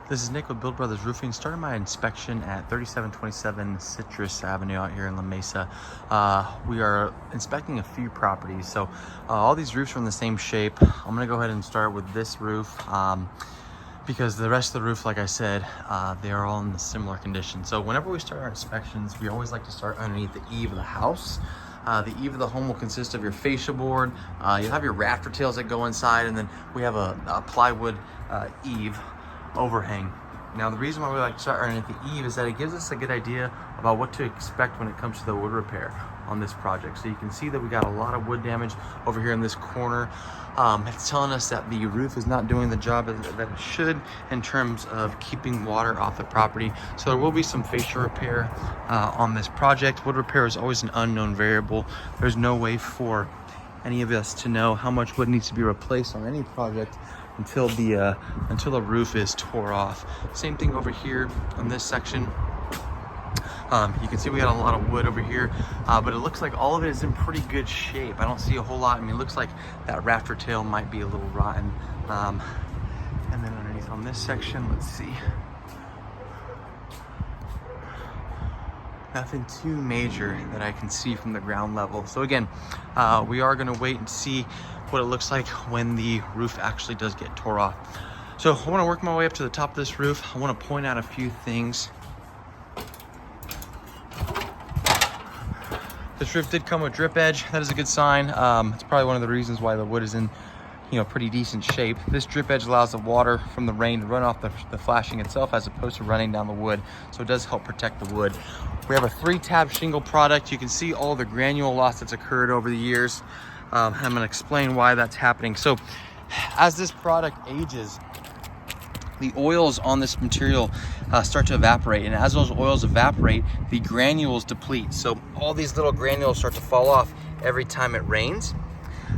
This is Nick with Build Brothers Roofing. Started my inspection at 3727 Citrus Avenue out here in La Mesa. We are inspecting a few properties. So all these roofs are in the same shape. I'm gonna go ahead and start with this roof because the rest of the roof, like I said, they are all in a similar condition. So whenever we start our inspections, we always like to start underneath the eave of the house. The eave of the home will consist of your fascia board. You'll have your rafter tails that go inside, and then we have a plywood eave overhang. Now the reason why we like to start underneath the eave is that it gives us a good idea about what to expect when it comes to the wood repair on this project. So you can see that we got a lot of wood damage over here in this corner. It's telling us that the roof is not doing the job that it should in terms of keeping water off the property. So there will be some fascia repair on this project. Wood repair is always an unknown variable. There's no way for any of us to know how much wood needs to be replaced on any project until the roof is tore off. Same thing over here on this section. You can see we got a lot of wood over here, but it looks like all of it is in pretty good shape. I don't see a whole lot. I mean, it looks like that rafter tail might be a little rotten. And then underneath on this section, let's see. Nothing too major that I can see from the ground level. So again, we are gonna wait and see what it looks like when the roof actually does get tore off. So I wanna work my way up to the top of this roof. I wanna point out a few things. This roof did come with drip edge. That is a good sign. It's probably one of the reasons why the wood is in pretty decent shape. This drip edge allows the water from the rain to run off the flashing itself as opposed to running down the wood. So it does help protect the wood. We have a 3-tab shingle product. You can see all the granule loss that's occurred over the years. I'm gonna explain why that's happening. So as this product ages, the oils on this material start to evaporate, and as those oils evaporate, the granules deplete. So all these little granules start to fall off every time it rains.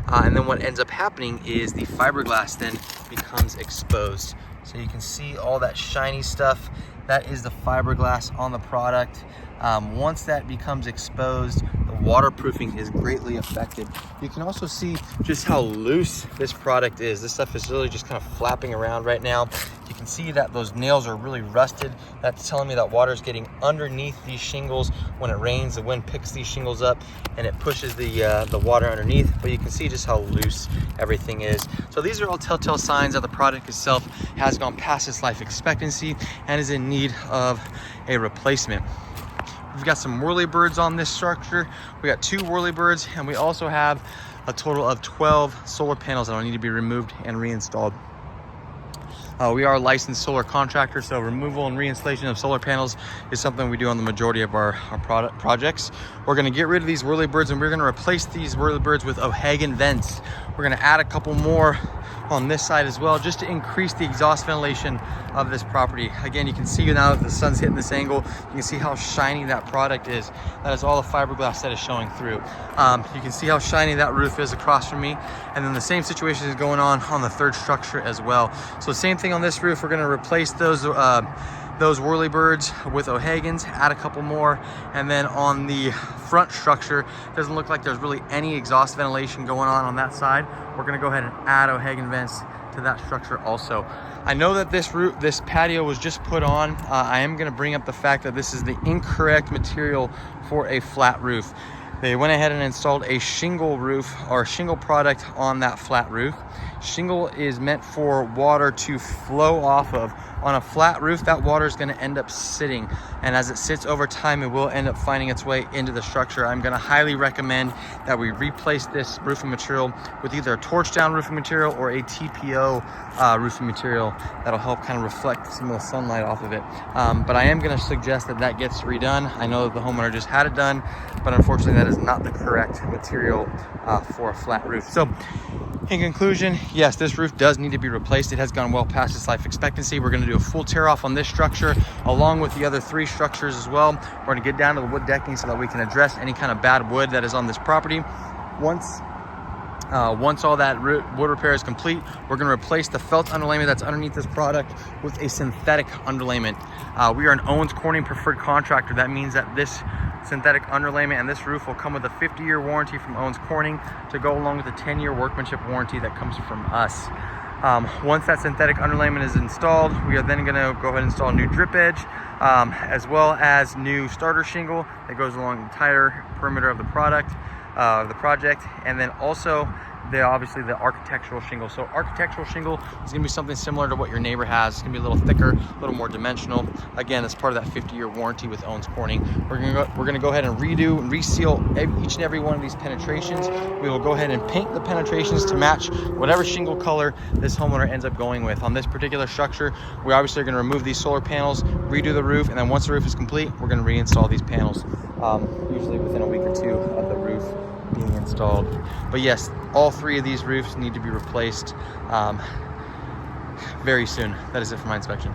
And then what ends up happening is the fiberglass then becomes exposed. So you can see all that shiny stuff. That is the fiberglass on the product. Once that becomes exposed, the waterproofing is greatly affected. You can also see just how loose this product is. This stuff is really just kind of flapping around right now. You can see that those nails are really rusted. That's telling me that water is getting underneath these shingles. When it rains, the wind picks these shingles up and it pushes the water underneath. But you can see just how loose everything is. So these are all telltale signs that the product itself has gone past its life expectancy and is in need of a replacement. We've got some whirlybirds on this structure. We got 2 whirlybirds, and we also have a total of 12 solar panels that will need to be removed and reinstalled. We are a licensed solar contractor, so removal and reinstallation of solar panels is something we do on the majority of our product projects. We're gonna get rid of these whirlybirds, and we're gonna replace these whirlybirds with O'Hagan vents. We're gonna add a couple more on this side as well, just to increase the exhaust ventilation of this property. Again, you can see now that the sun's hitting this angle, you can see how shiny that product is. That is all the fiberglass that is showing through. You can see how shiny that roof is across from me. And then the same situation is going on the 3rd structure as well. So same thing on this roof. We're gonna replace those whirlybirds with O'Hagans, add a couple more, and then on the front structure, doesn't look like there's really any exhaust ventilation going on that side. We're gonna go ahead and add O'Hagan vents to that structure also. I know that this patio was just put on. I am gonna bring up the fact that this is the incorrect material for a flat roof. They went ahead and installed a shingle roof or shingle product on that flat roof. Shingle is meant for water to flow off of. On a flat roof, that water is going to end up sitting, and as it sits over time, it will end up finding its way into the structure. I'm going to highly recommend that we replace this roofing material with either a torch down roofing material or a TPO roofing material that'll help kind of reflect some of the sunlight off of it. But I am going to suggest that gets redone. I know that the homeowner just had it done, but unfortunately that is not the correct material for a flat roof. So in conclusion, yes, this roof does need to be replaced. It has gone well past its life expectancy. We're going to do a full tear off on this structure along with the other 3 structures as well. We're going to get down to the wood decking so that we can address any kind of bad wood that is on this property. Once all that wood repair is complete, we're going to replace the felt underlayment that's underneath this product with a synthetic underlayment. We are an Owens Corning preferred contractor. That means that this synthetic underlayment and this roof will come with a 50-year warranty from Owens Corning to go along with a 10-year workmanship warranty that comes from us. Once that synthetic underlayment is installed, we are then going to go ahead and install new drip edge, as well as new starter shingle that goes along the entire perimeter of the project, and then also obviously the architectural shingle. So architectural shingle is going to be something similar to what your neighbor has. It's going to be a little thicker, a little more dimensional. Again, it's part of that 50-year warranty with Owens Corning. We're going to go ahead and redo and reseal each and every one of these penetrations. We will go ahead and paint the penetrations to match whatever shingle color this homeowner ends up going with. On this particular structure, we obviously are going to remove these solar panels, redo the roof, and then once the roof is complete, we're going to reinstall these panels, usually within a week or two of the roof being installed. But yes, all 3 of these roofs need to be replaced very soon. That is it for my inspection.